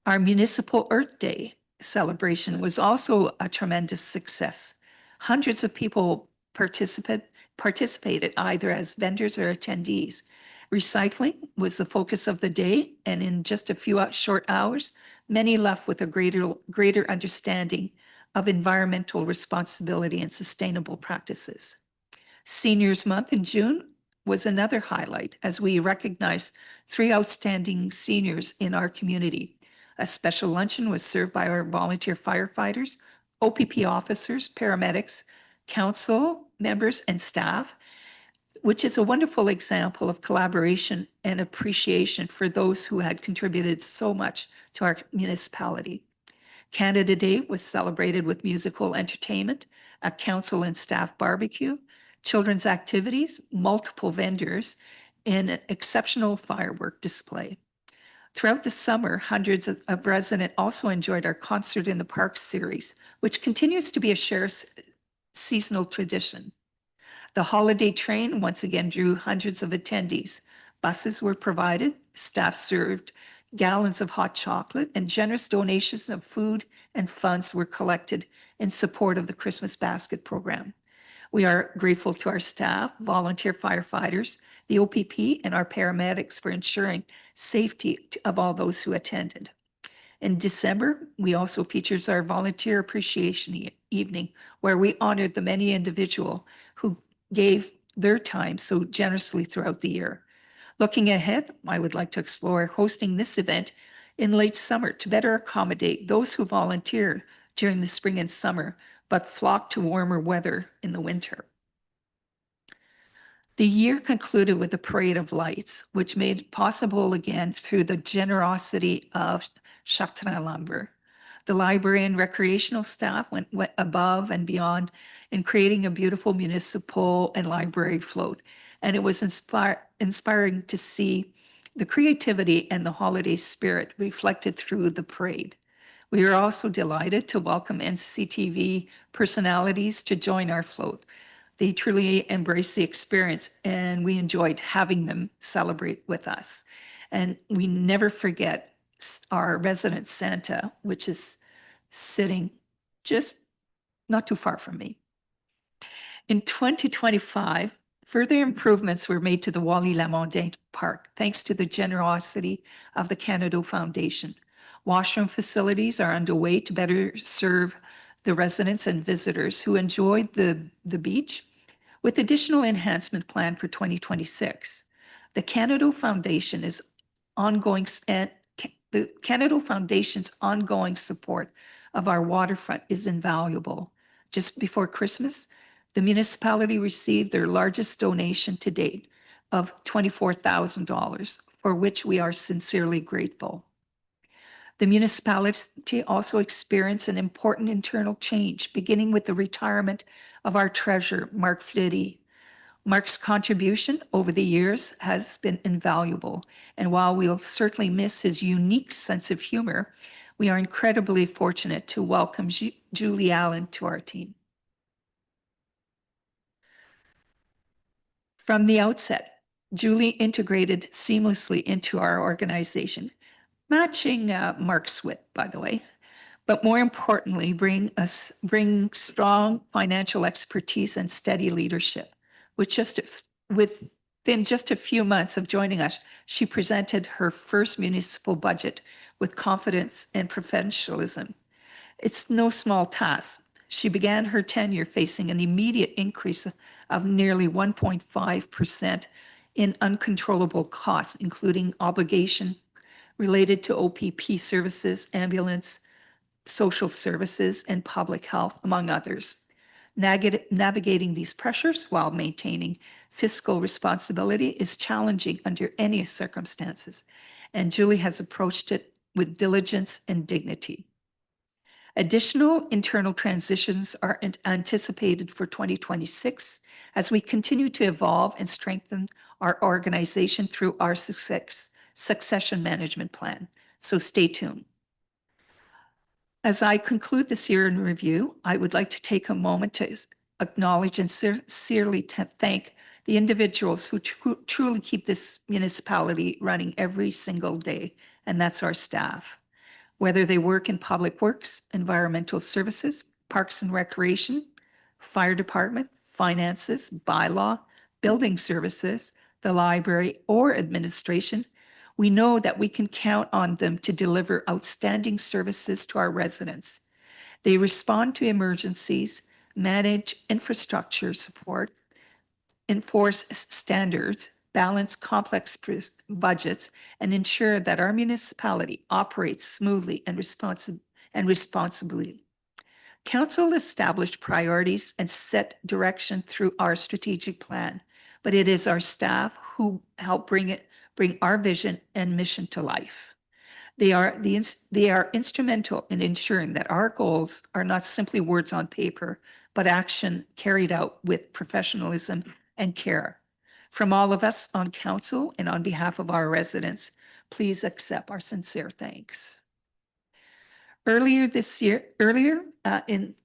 Our Municipal Earth Day celebration was also a tremendous success. Hundreds of people participated either as vendors or attendees. Recycling was the focus of the day, and in just a few short hours, many left with a greater understanding of environmental responsibility and sustainable practices. Seniors Month in June was another highlight as we recognized 3 outstanding seniors in our community. A special luncheon was served by our volunteer firefighters, OPP officers, paramedics, council members, and staff, which is a wonderful example of collaboration and appreciation for those who had contributed so much to our municipality. Canada Day was celebrated with musical entertainment, a council and staff barbecue, children's activities, multiple vendors, and an exceptional firework display. Throughout the summer, hundreds of residents also enjoyed our Concert in the Park series, which continues to be a shared seasonal tradition. The holiday train once again drew hundreds of attendees. Buses were provided, staff served gallons of hot chocolate, and generous donations of food and funds were collected in support of the Christmas Basket program. We are grateful to our staff, volunteer firefighters, the OPP, and our paramedics for ensuring safety of all those who attended. In December, we also featured our volunteer appreciation evening, where we honored the many individuals who gave their time so generously throughout the year. Looking ahead, I would like to explore hosting this event in late summer to better accommodate those who volunteer during the spring and summer, but flock to warmer weather in the winter. The year concluded with a parade of lights, which made possible again through the generosity of Chartrand Lumber. The library and recreational staff went above and beyond in creating a beautiful municipal and library float. And it was inspiring to see the creativity and the holiday spirit reflected through the parade. We are also delighted to welcome NCTV personalities to join our float. They truly embrace the experience, and we enjoyed having them celebrate with us. And we never forget our resident Santa, which is sitting just not too far from me. In 2025, further improvements were made to the Wally Lamondin Park, thanks to the generosity of the Canada Foundation. Washroom facilities are underway to better serve the residents and visitors who enjoyed the beach, with additional enhancement planned for 2026. The Canada Foundation is ongoing, and the Canada Foundation's ongoing support of our waterfront is invaluable. Just before Christmas, the municipality received their largest donation to date of $24,000, for which we are sincerely grateful. The municipality also experienced an important internal change, beginning with the retirement of our treasurer, Mark Flitty. Mark's contribution over the years has been invaluable, and while we'll certainly miss his unique sense of humor, we are incredibly fortunate to welcome Julie Allen to our team. From the outset, Julie integrated seamlessly into our organization, matching Mark's wit, by the way, but more importantly, bring strong financial expertise and steady leadership. Within just a few months of joining us, she presented her first municipal budget with confidence and professionalism. It's no small task. She began her tenure facing an immediate increase of nearly 1.5% in uncontrollable costs, including obligation related to OPP services, ambulance, social services, and public health, among others. Navigating these pressures while maintaining fiscal responsibility is challenging under any circumstances, and Julie has approached it with diligence and dignity. Additional internal transitions are anticipated for 2026 as we continue to evolve and strengthen our organization through our succession management plan. So stay tuned. As I conclude this year in review, I would like to take a moment to acknowledge and sincerely thank the individuals who truly keep this municipality running every single day, and that's our staff. Whether they work in public works, environmental services, parks and recreation, fire department, finances, bylaw, building services, the library, or administration, we know that we can count on them to deliver outstanding services to our residents. They respond to emergencies, manage infrastructure support, enforce standards, balance complex budgets, and ensure that our municipality operates smoothly and responsibly. Council established priorities and set direction through our strategic plan, but it is our staff who help bring our vision and mission to life. They are instrumental in ensuring that our goals are not simply words on paper, but action carried out with professionalism and care. From all of us on council and on behalf of our residents, please accept our sincere thanks. Earlier in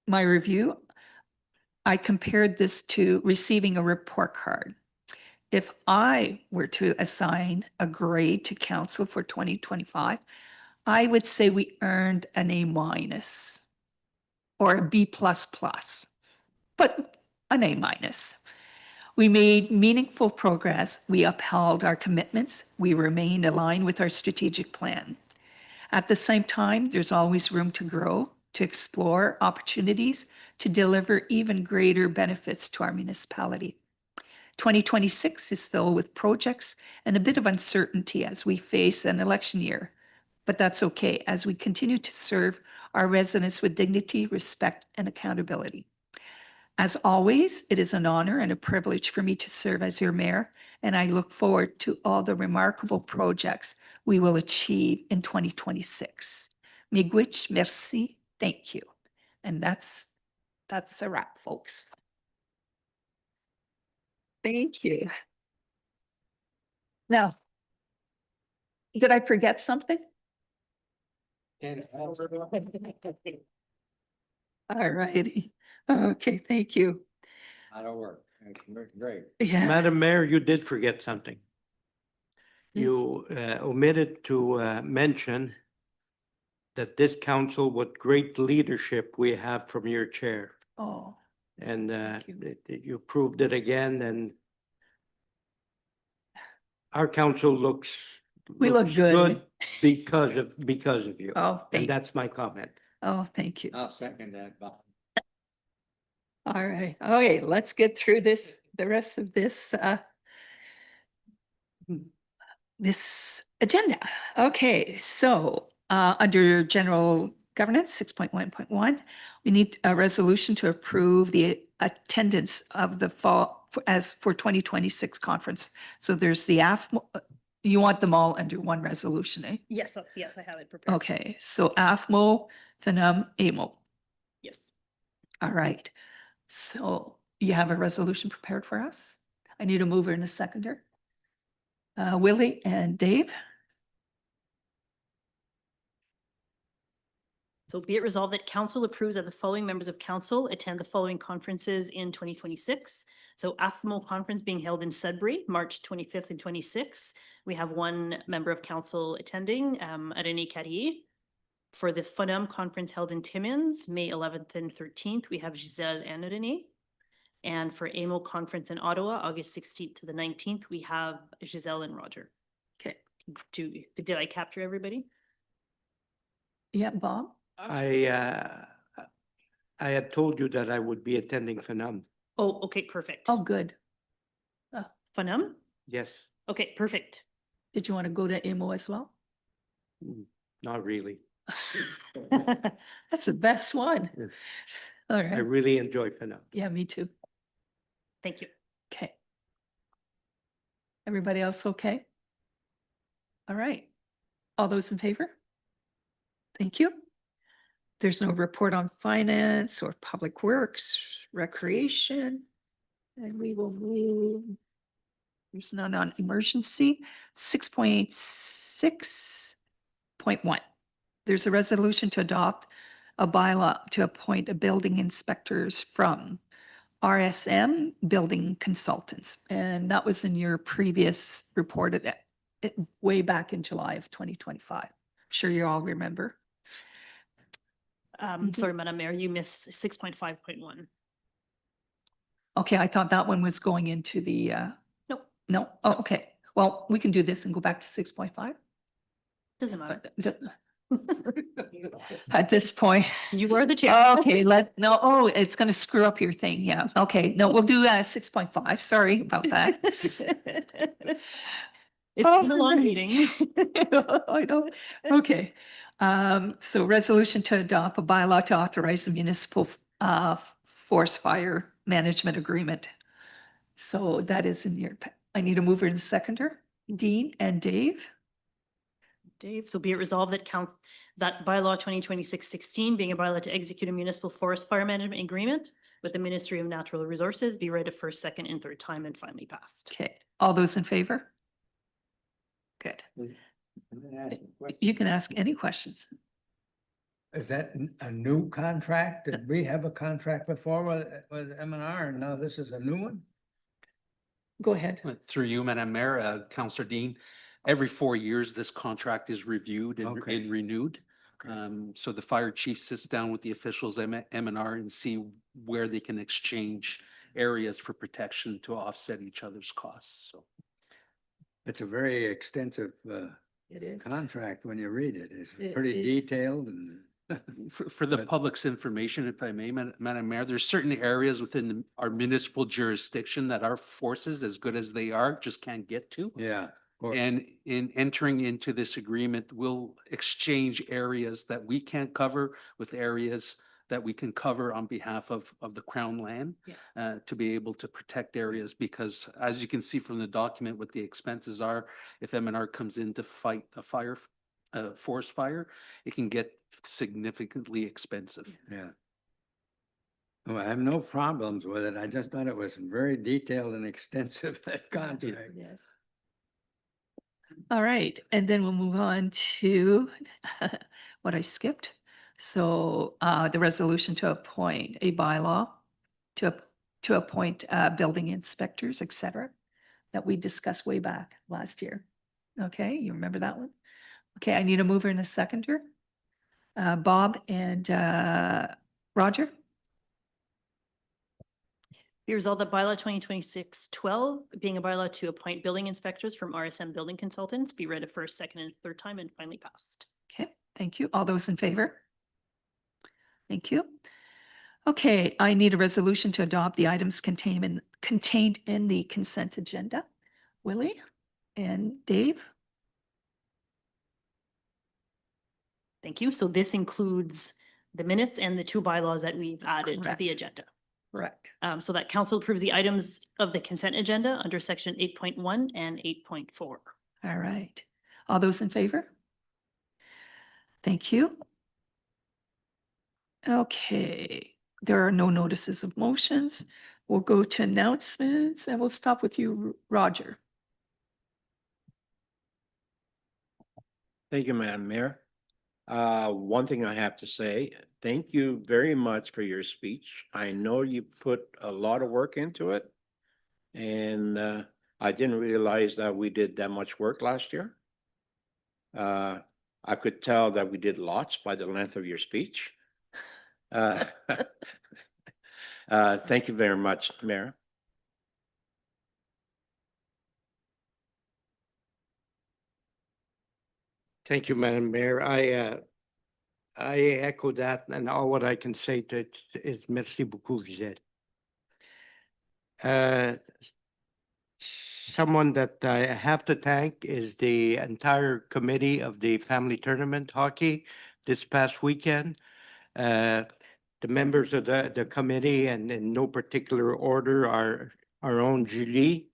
my review, I compared this to receiving a report card. If I were to assign a grade to council for 2025, I would say we earned an A- or a B++, but an A-. We made meaningful progress. We upheld our commitments. We remained aligned with our strategic plan. At the same time, there's always room to grow, to explore opportunities, to deliver even greater benefits to our municipality. 2026 is filled with projects and a bit of uncertainty as we face an election year. But that's okay as we continue to serve our residents with dignity, respect, and accountability. As always, it is an honor and a privilege for me to serve as your mayor, and I look forward to all the remarkable projects we will achieve in 2026. Miigwech, merci, thank you. And that's a wrap, folks. Thank you. Now, did I forget something? All righty. Okay, thank you. That'll work. Great. Yeah. Madam Mayor, you did forget something. You omitted to mention that this council, what great leadership we have from your chair. Oh, And you. you proved it again, and our council looks. We look looks good. because of you. oh, And thank, that's my comment. oh, thank you. I'll second that, Bob. All right. Okay, let's get through the rest of this agenda. Okay, so under general governance, 6.1.1, we need a resolution to approve the attendance of the fall as for 2026 conference. So there's the AFMO, you want them all under one resolution, eh? Yes, yes, I have it prepared. Okay, so AFMO, FINUM, AMO. Yes. All right. So you have a resolution prepared for us? I need a mover and a seconder. Willie and Dave. So be it resolved that council approves that the following members of council attend the following conferences in 2026. So AFMO conference being held in Sudbury, March 25th and 26th. We have one member of council attending, René Carrier. For the FUNUM conference held in Timmins, May 11th and 13th, we have Giselle and René. And for AMO conference in Ottawa, August 16th to the 19th, we have Giselle and Roger. Okay. Did I capture everybody? Yeah, Bob? I had told you that I would be attending FINUM. Oh, okay, perfect. Oh, good. FUNUM? Yes, Okay, perfect. Did you want to go to AMO as well? not really. That's the best one. Yeah. All I right. really enjoy FINUM. Yeah, me too. Thank you. Okay. Everybody else okay? All right. All those in favor? Thank you. There's no report on finance or public works, recreation. And we will move. There's none on emergency. 6.6.1. There's a resolution to adopt a bylaw to appoint a building inspectors from RSM Building Consultants. And that was in your previous report at it way back in July of 2025. I'm sure you all remember. Sorry, Madam Mayor, you missed 6.5.1. Okay, I thought that one was going into the, Nope, no, oh, okay. Well, we can do this and go back to 6.5. doesn't matter. At this point. You are the chair. Okay, it's going to screw up your thing. Yeah. Okay. No, we'll do 6.5. Sorry about that. It's been a long meeting. I know. Okay. So resolution to adopt a bylaw to authorize the municipal forest fire management agreement. So that is in your, I need a mover and a seconder, Dean and Dave. Dave, so be it resolved that that bylaw 2026-16 being a bylaw to execute a municipal forest fire management agreement with the Ministry of Natural Resources be read a first, second, and third time and finally passed. Okay. All those in favor? Good. You can ask any questions. Is that a new contract? Did we have a contract before with M&R and now this is a new one? Go ahead. Through you, Madam Mayor, Councillor Dean, every 4 years, this contract is reviewed and Okay. and renewed. So the fire chief sits down with the officials, M&R, and see where they can exchange areas for protection to offset each other's costs, so. It's a very extensive It is. contract when you read it. It's It pretty is. detailed and For the But- public's information, if I may, Madam Mayor, there's certain areas within our municipal jurisdiction that our forces, as good as they are, just can't get to. Yeah. Or- And in entering into this agreement, we'll exchange areas that we can't cover with areas that we can cover on behalf of the Crown land. To be able to protect areas, because as you can see from the document, what the expenses are, if M&R comes in to fight a forest fire, it can get significantly expensive. Yeah. Well, I have no problems with it. I just thought it was very detailed and extensive, that contract. Yes. All right, and then we'll move on to what I skipped. So the resolution to appoint a bylaw to appoint building inspectors, et cetera, that we discussed way back last year. Okay, you remember that one? Okay, I need a mover and a seconder. Bob and Roger. Be resolved that bylaw 2026-12, being a bylaw to appoint building inspectors from RSM Building Consultants, be read a first, second, and third time and finally passed. Okay, thank you. All those in favor? Thank you. Okay, I need a resolution to adopt the items contained in the consent agenda. Willie and Dave? Thank you. So this includes the minutes and the two bylaws that we've added to Correct. the agenda. Correct. So that council approves the items of the consent agenda under section 8.1 and 8.4. All right. All those in favor? Thank you. Okay, there are no notices of motions. We'll go to announcements and we'll stop with you, Roger. Thank you, Madam Mayor. One thing I have to say, thank you very much for your speech. I know you put a lot of work into it. And I didn't realize that we did that much work last year. I could tell that we did lots by the length of your speech. Thank you very much, Mayor. Thank you, Madam Mayor. I echo that, and all what I can say to it is merci beaucoup, Giselle. Someone that I have to thank is the entire committee of the family tournament hockey this past weekend. The members of the committee, and in no particular order, are our own Julie,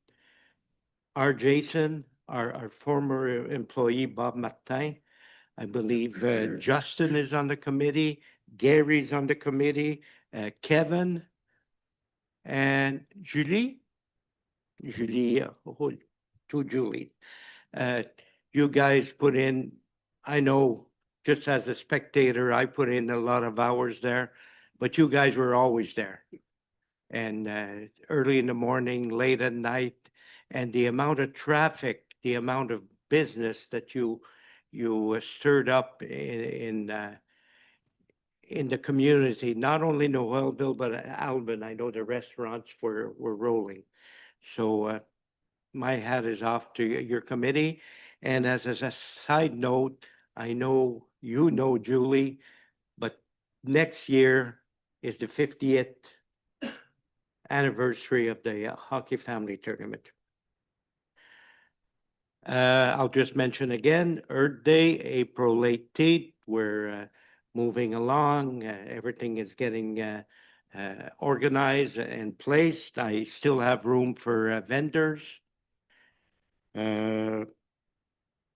our Jason, our former employee Bob Martin. I believe Justin is on the committee, Gary's on the committee, Kevin, and Julie. To Julie. You guys put in, I know, just as a spectator, I put in a lot of hours there, but you guys were always there. And early in the morning, late at night, and the amount of traffic, the amount of business that you stirred up in the community, not only Noelville, but Alvin. I know the restaurants were rolling. So my hat is off to your committee. And as a side note, I know you know Julie, but next year is the 50th anniversary of the hockey family tournament. I'll just mention again, Earth Day, April 18th. We're moving along. Everything is getting organized and placed. I still have room for vendors.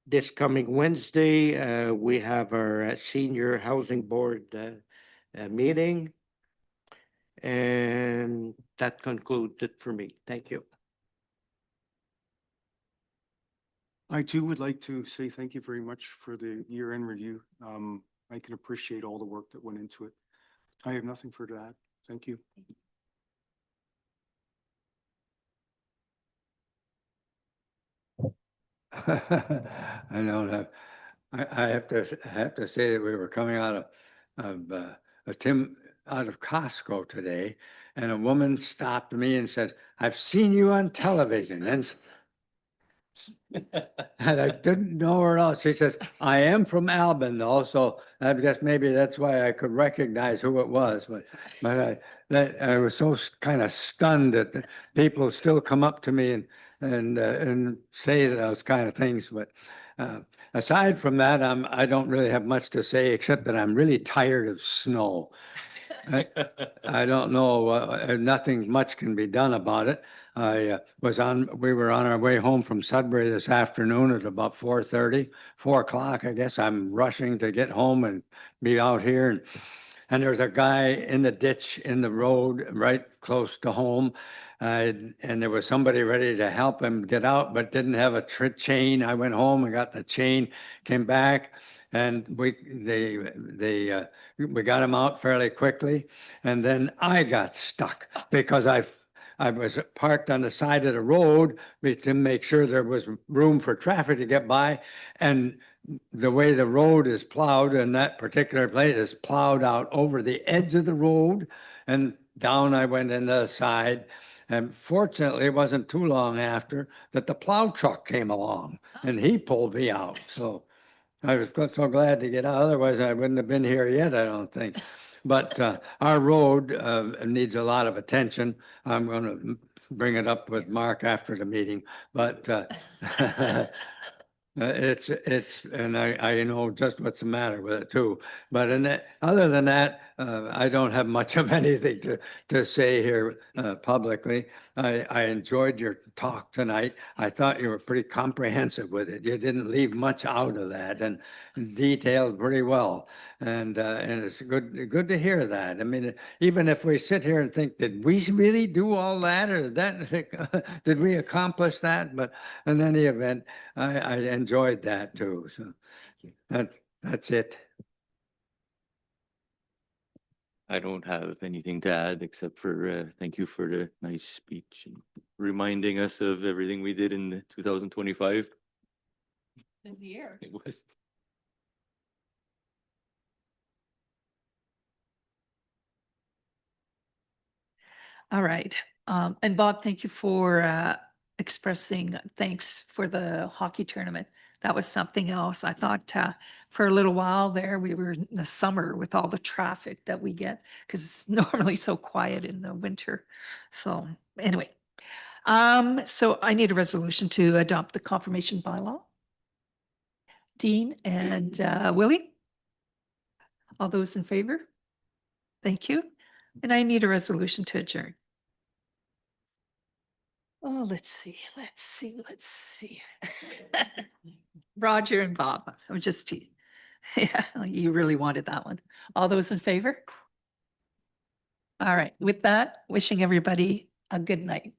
This coming Wednesday, we have our senior housing board meeting. And that concludes it for me. Thank you. I too would like to say thank you very much for the year-end review. I can appreciate all the work that went into it. I have nothing further to add. Thank you. I know that. I have to say that we were coming out of Costco today, and a woman stopped me and said, "I've seen you on television." And And I didn't know her at all. She says, I am from Albin though, so I guess maybe that's why I could recognize who it was, but I was so kind of stunned that the people still come up to me and say those kind of things, but aside from that, I don't really have much to say, except that I'm really tired of snow. I don't know, nothing much can be done about it. We were on our way home from Sudbury this afternoon at about 4:30, 4 o'clock, I guess. I'm rushing to get home and be out here. And there's a guy in the ditch in the road right close to home. And there was somebody ready to help him get out, but didn't have a chain. I went home and got the chain, came back, and we got him out fairly quickly. And then I got stuck because I was parked on the side of the road to make sure there was room for traffic to get by. And the way the road is plowed in that particular place is plowed out over the edge of the road, and down I went into the side. And fortunately, it wasn't too long after that the plow truck came along and he pulled me out. So I was so glad to get out. Otherwise, I wouldn't have been here yet, I don't think. But our road needs a lot of attention. I'm going to bring it up with Mark after the meeting, but and I know just what's the matter with it too. But other than that, I don't have much of anything to say here publicly. I enjoyed your talk tonight. I thought you were pretty comprehensive with it. You didn't leave much out of that and detailed pretty well. And it's good to hear that. I mean, even if we sit here and think, did we really do all that, or did we accomplish that? But in any event, I enjoyed that too. So that's it. I don't have anything to add except for thank you for the nice speech and reminding us of everything we did in 2025. Busy year. It was. All right. And Bob, thank you for expressing thanks for the hockey tournament. That was something else. I thought for a little while there, we were in the summer with all the traffic that we get because it's normally so quiet in the winter. So anyway, so I need a resolution to adopt the confirmation bylaw. Dean and Willie? All those in favor? Thank you. And I need a resolution to adjourn. Oh, let's see. Roger and Bob, I'm just, yeah, you really wanted that one. All those in favor? All right, with that, wishing everybody a good night.